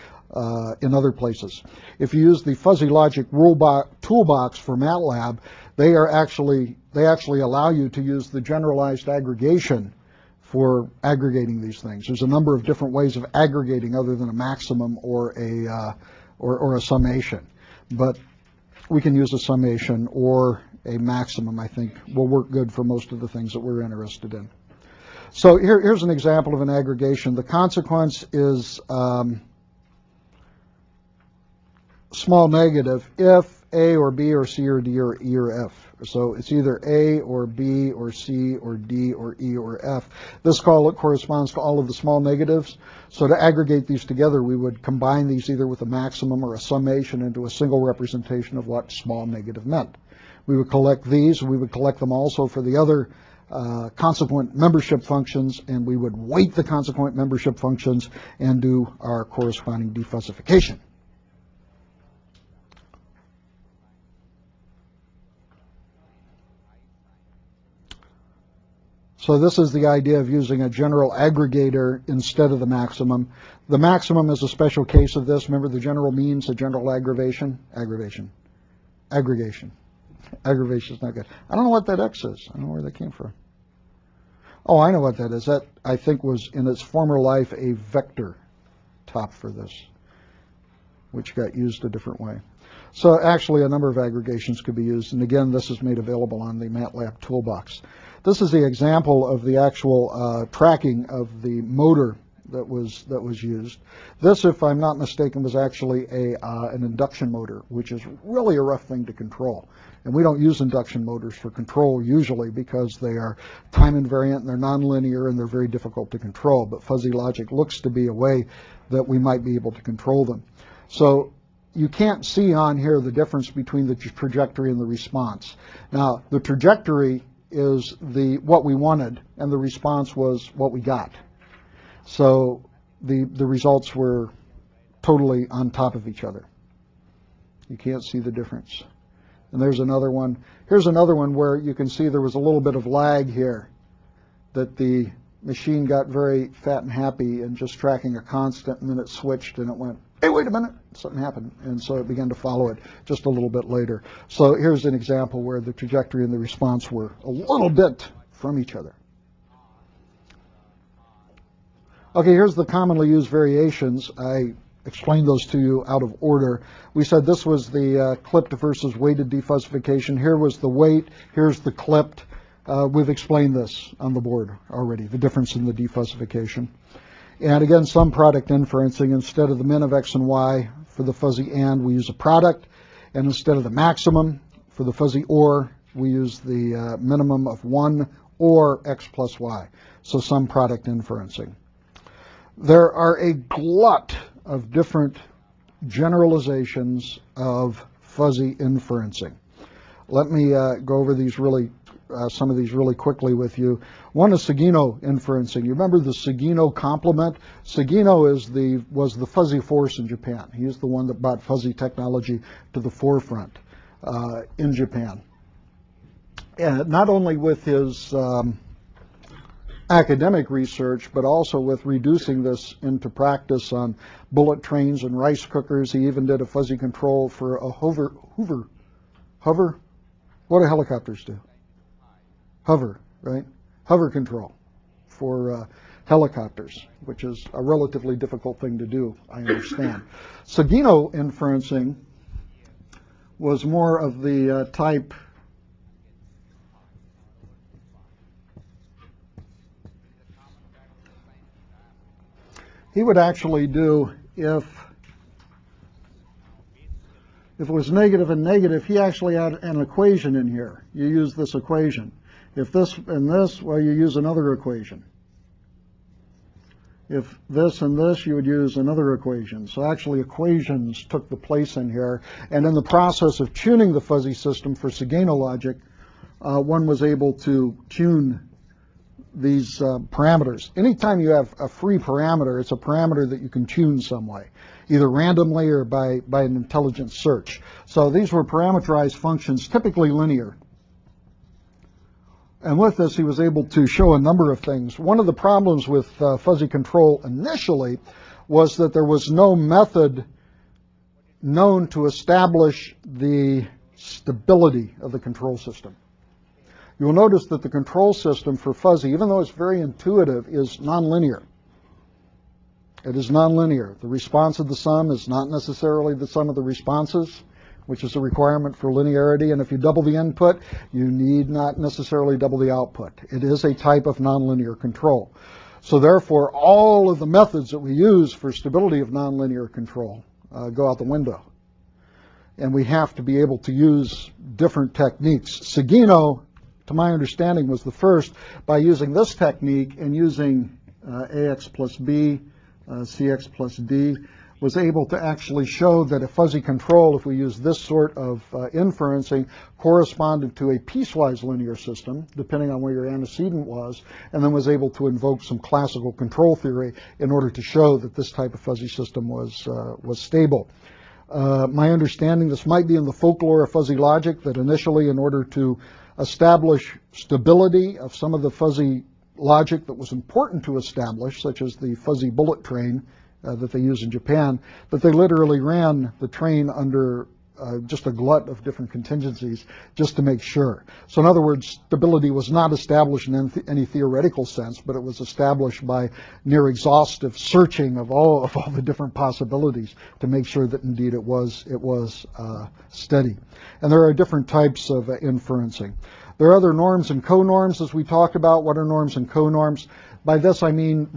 in other places. If you use the fuzzy logic toolbox for MATLAB, they actually allow you to use the generalized aggregation for aggregating these things. There's a number of different ways of aggregating other than a maximum or a summation. But we can use a summation or a maximum, I think, will work good for most of the things that we're interested in. So here's an example of an aggregation. The consequence is small negative if A or B or C or D or E or F. So it's either A or B or C or D or E or F. This corresponds to all of the small negatives. So to aggregate these together, we would combine these either with a maximum or a summation into a single representation of what small negative meant. We would collect these. We would collect them also for the other consequent membership functions, and we would weight the consequent membership functions and do our corresponding defussification. So this is the idea of using a general aggregator instead of the maximum. The maximum is a special case of this. Remember the general means, the general aggravation? Aggravation. Aggregation. Aggravation is not good. I don't know what that X is. I don't know where that came from. Oh, I know what that is. That, I think, was in its former life a vector top for this, which got used a different way. So actually a number of aggregations could be used. And again, this is made available on the MATLAB toolbox. This is the example of the actual tracking of the motor that was used. This, if I'm not mistaken, was actually an induction motor, which is really a rough thing to control. And we don't use induction motors for control usually because they are time invariant and they're nonlinear and they're very difficult to control. But fuzzy logic looks to be a way that we might be able to control them. So you can't see on here the difference between the trajectory and the response. Now, the trajectory is what we wanted, and the response was what we got. So the results were totally on top of each other. You can't see the difference. And there's another one. Here's another one where you can see there was a little bit of lag here, that the machine got very fat and happy and just tracking a constant, and then it switched and it went, hey, wait a minute, something happened. And so it began to follow it just a little bit later. So here's an example where the trajectory and the response were a little bit from each other. Okay, here's the commonly used variations. I explained those to you out of order. We said this was the clipped versus weighted defussification. Here was the weight. Here's the clipped. We've explained this on the board already, the difference in the defussification. And again, sum product inferencing. Instead of the min of x and y for the fuzzy and, we use a product. And instead of the maximum for the fuzzy or, we use the minimum of 1 or x plus y. So sum product inferencing. There are a glut of different generalizations of fuzzy inferencing. Let me go over these some of these really quickly with you. One is Sugino inferencing. You remember the Sugino complement? Sugino was the fuzzy force in Japan. He is the one that brought fuzzy technology to the forefront in Japan. And not only with his academic research, but also with reducing this into practice on bullet trains and rice cookers. He even did a fuzzy control for a hover? What do helicopters do? Hover, right? Hover control for helicopters, which is a relatively difficult thing to do, I understand. Sugino inferencing was more of the type he would actually do if it was negative and negative, he actually had an equation in here. You use this equation. If this and this, well, you use another equation. If this and this, you would use another equation. So actually equations took the place in here. And in the process of tuning the fuzzy system for Sugino logic, one was able to tune these parameters. Anytime you have a free parameter, it's a parameter that you can tune some way, either randomly or by an intelligent search. So these were parameterized functions, typically linear, And with this, he was able to show a number of things. One of the problems with fuzzy control initially was that there was no method known to establish the stability of the control system. You'll notice that the control system for fuzzy, even though it's very intuitive, is nonlinear. It is nonlinear. The response of the sum is not necessarily the sum of the responses, which is a requirement for linearity. And if you double the input, you need not necessarily double the output. It is a type of nonlinear control. So therefore, all of the methods that we use for stability of nonlinear control go out the window. And we have to be able to use different techniques. Seguino, to my understanding, was the first by using this technique and using AX plus B, CX plus D, was able to actually show that a fuzzy control, if we use this sort of inferencing, corresponded to a piecewise linear system, depending on where your antecedent was, and then was able to invoke some classical control theory in order to show that this type of fuzzy system was stable. My understanding, this might be in the folklore of fuzzy logic, that initially, in order to establish stability of some of the fuzzy logic that was important to establish, such as the fuzzy bullet train that they use in Japan, that they literally ran the train under just a glut of different contingencies just to make sure. So in other words, stability was not established in any theoretical sense, but it was established by near exhaustive searching of all the different possibilities to make sure that indeed it was steady. And there are different types of inferencing. There are other norms and conorms, as we talked about. What are norms and conorms? By this I mean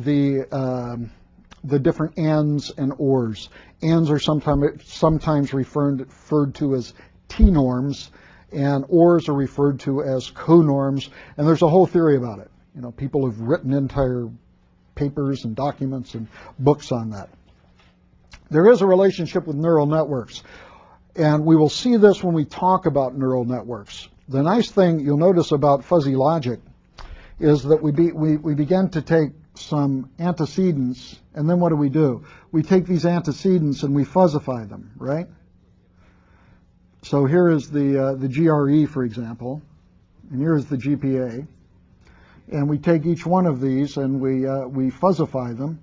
the different ands and ors. Ands are sometimes referred to as T-norms, and ors are referred to as conorms, and there's a whole theory about it. You know, people have written entire papers and documents and books on that. There is a relationship with neural networks, and we will see this when we talk about neural networks. The nice thing you'll notice about fuzzy logic is that we begin to take some antecedents, and then what do? We take these antecedents and we fuzzify them, right? So here is the GRE, for example, and here is the GPA, and we take each one of these and we fuzzify them.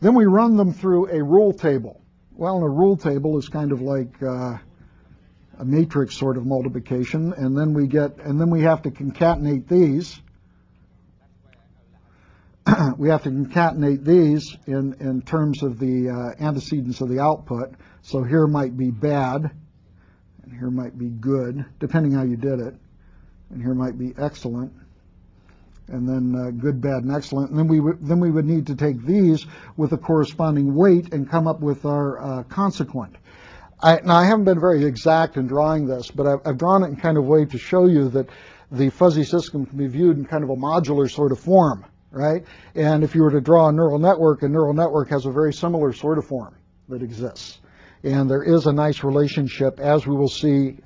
Then we run them through a rule table. Well, a rule table is kind of like a matrix sort of multiplication, and then we have to concatenate these. We have to concatenate these in terms of the antecedents of the output. So here might be bad, and here might be good, depending how you did it. And here might be excellent, and then good, bad, and excellent. And then we would need to take these with a corresponding weight and come up with our consequent. Now, I haven't been very exact in drawing this, but I've drawn it in kind of a way to show you that the fuzzy system can be viewed in kind of a modular sort of form, right? And if you were to draw a neural network has a very similar sort of form that exists. And there is a nice relationship, as we will see,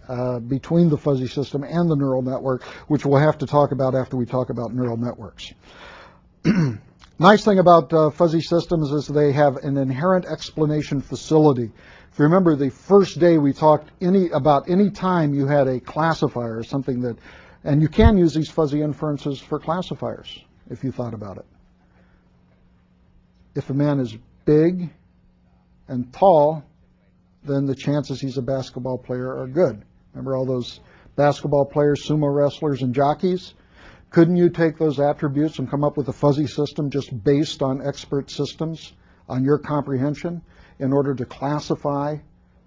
between the fuzzy system and the neural network, which we'll have to talk about after we talk about neural networks. Nice thing about fuzzy systems is they have an inherent explanation facility. If you remember the first day we talked about any time you had a classifier or something that, and you can use these fuzzy inferences for classifiers if you thought about it. If a man is big and tall, then the chances he's a basketball player are good. Remember all those basketball players, sumo wrestlers, and jockeys? Couldn't you take those attributes and come up with a fuzzy system just based on expert systems, on your comprehension, in order to classify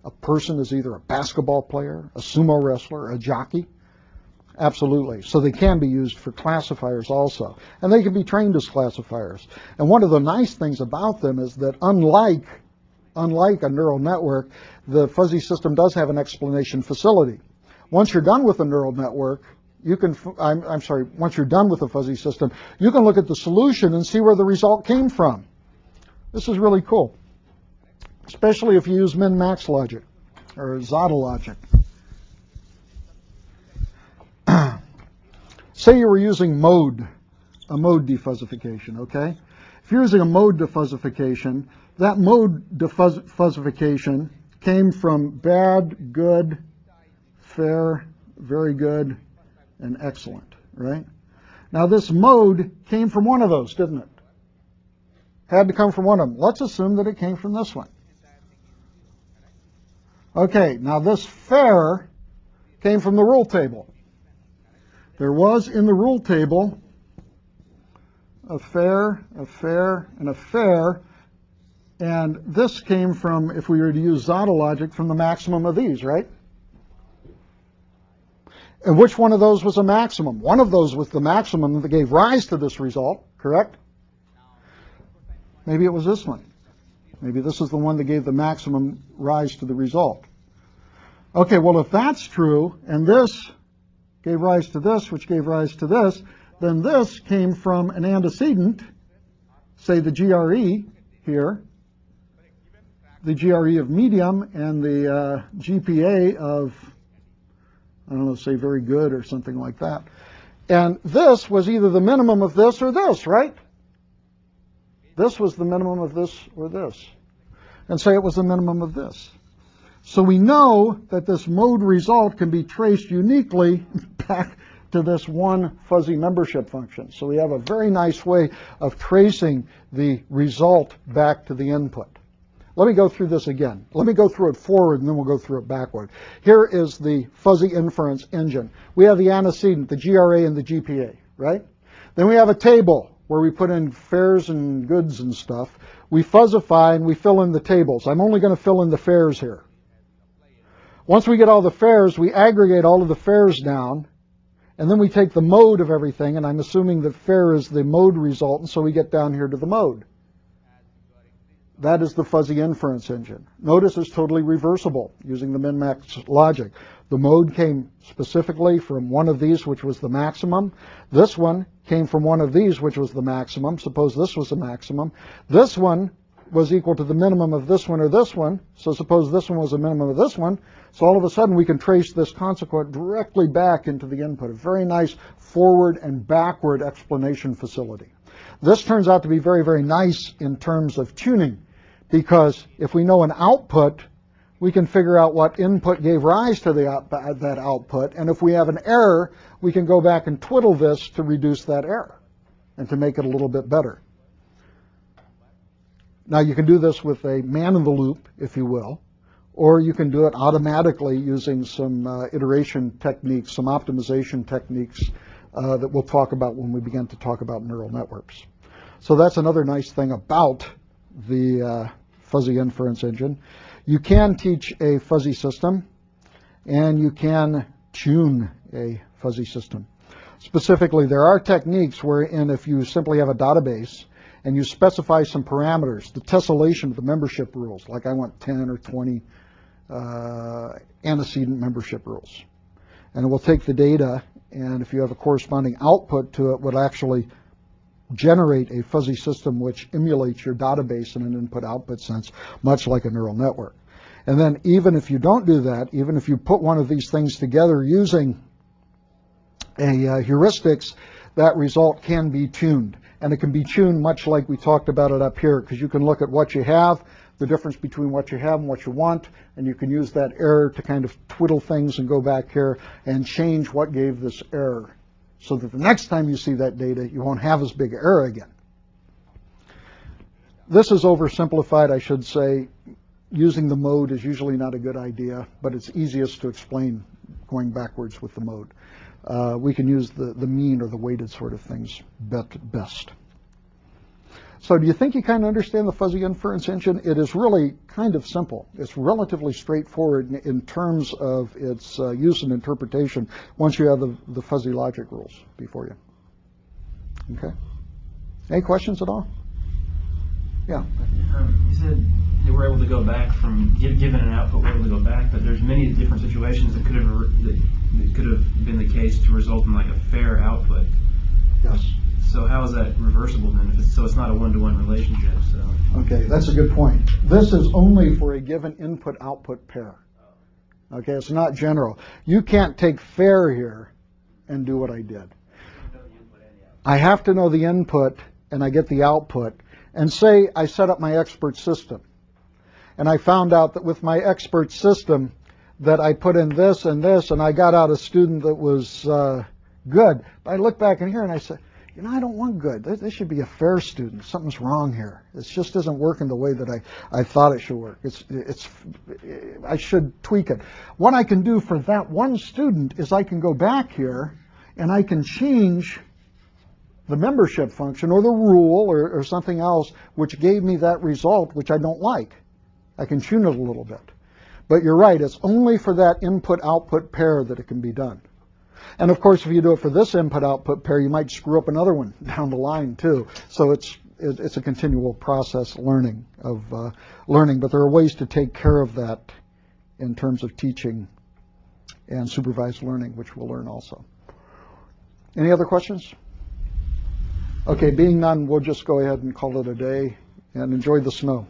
a person as either a basketball player, a sumo wrestler, a jockey? Absolutely. So they can be used for classifiers also. And they can be trained as classifiers. And one of the nice things about them is that unlike a neural network, the fuzzy system does have an explanation facility. Once you're done with a neural network, you can, once you're done with the fuzzy system, you can look at the solution and see where the result came from. This is really cool, especially if you use min-max logic or Zada logic. Say you were using a mode defuzzification, okay? If you're using a mode defuzzification, that mode defuzzification came from bad, good, fair, very good, and excellent, right? Now this mode came from one of those, didn't it? Had to come from one of them. Let's assume that it came from this one. Okay, now this fair came from the rule table. There was in the rule table a fair, and a fair, and this came from, if we were to use Zada logic, from the maximum of these, right? And which one of those was a maximum? One of those was the maximum that gave rise to this result, correct? Maybe it was this one. Maybe this is the one that gave the maximum rise to the result. Okay, well, if that's true, and this gave rise to this, which gave rise to this, then this came from an antecedent, say the GRE here, the GRE of medium, and the GPA of, I don't know, say very good or something like that. And this was either the minimum of this or this, right? This was the minimum of this or this. And say it was the minimum of this. So we know that this mode result can be traced uniquely back to this one fuzzy membership function. So we have a very nice way of tracing the result back to the input. Let me go through this again. Let me go through it forward and then we'll go through it backward. Here is the fuzzy inference engine. We have the antecedent, the GRA and the GPA, right? Then we have a table where we put in fares and goods and stuff. We fuzzify and we fill in the tables. I'm only going to fill in the fares here. Once we get all the fares, we aggregate all of the fares down, and then we take the mode of everything, and I'm assuming that fare is the mode result, and so we get down here to the mode. That is the fuzzy inference engine. Notice it's totally reversible using the min-max logic. The mode came specifically from one of these, which was the maximum. This one came from one of these, which was the maximum. Suppose this was the maximum. This one was equal to the minimum of this one or this one. So suppose this one was a minimum of this one. So all of a sudden we can trace this consequent directly back into the input. A very nice forward and backward explanation facility. This turns out to be very, very nice in terms of tuning, because if we know an output, we can figure out what input gave rise to that output. And if we have an error, we can go back and twiddle this to reduce that error and to make it a little bit better. Now, you can do this with a man-in-the-loop, if you will, or you can do it automatically using some iteration techniques, some optimization techniques that we'll talk about when we begin to talk about neural networks. So that's another nice thing about the fuzzy inference engine. You can teach a fuzzy system, and you can tune a fuzzy system. Specifically, there are techniques wherein if you simply have a database and you specify some parameters, the tessellation of the membership rules, like I want 10 or 20 antecedent membership rules. And it will take the data, and if you have a corresponding output to it, would actually generate a fuzzy system which emulates your database in an input-output sense, much like a neural network. And then even if you don't do that, even if you put one of these things together using a heuristics, that result can be tuned. And it can be tuned much like we talked about it up here, because you can look at what you have, the difference between what you have and what you want, and you can use that error to kind of twiddle things and go back here and change what gave this error, so that the next time you see that data, you won't have as big an error again. This is oversimplified, I should say. Using the mode is usually not a good idea, but it's easiest to explain going backwards with the mode. We can use the mean or the weighted sort of things best. So do you think you kind of understand the fuzzy inference engine? It is really kind of simple. It's relatively straightforward in terms of its use and interpretation once you have the fuzzy logic rules before you. Okay. Any questions at all? Yeah. You said you were able to go back from, given an output, we're able to go back, but there's many different situations that could have been the case to result in like a fair output. Yes. So how is that reversible then? So it's not a one-to-one relationship. So. Okay, that's a good point. This is only for a given input-output pair. Okay, it's not general. You can't take fair here and do what I did. I have to know the input and I get the output. And say I set up my expert system. And I found out that with my expert system that I put in this and this, and I got out a student that was good. But I look back in here and I say, you know, I don't want good. This should be a fair student. Something's wrong here. It just isn't working the way that I thought it should work. I should tweak it. What I can do for that one student is I can go back here and I can change the membership function or the rule or something else which gave me that result which I don't like. I can tune it a little bit. But you're right, it's only for that input-output pair that it can be done. And of course, if you do it for this input-output pair, you might screw up another one down the line too. So it's a continual process learning, but there are ways to take care of that in terms of teaching and supervised learning, which we'll learn also. Any other questions? Okay, being none, we'll just go ahead and call it a day and enjoy the snow.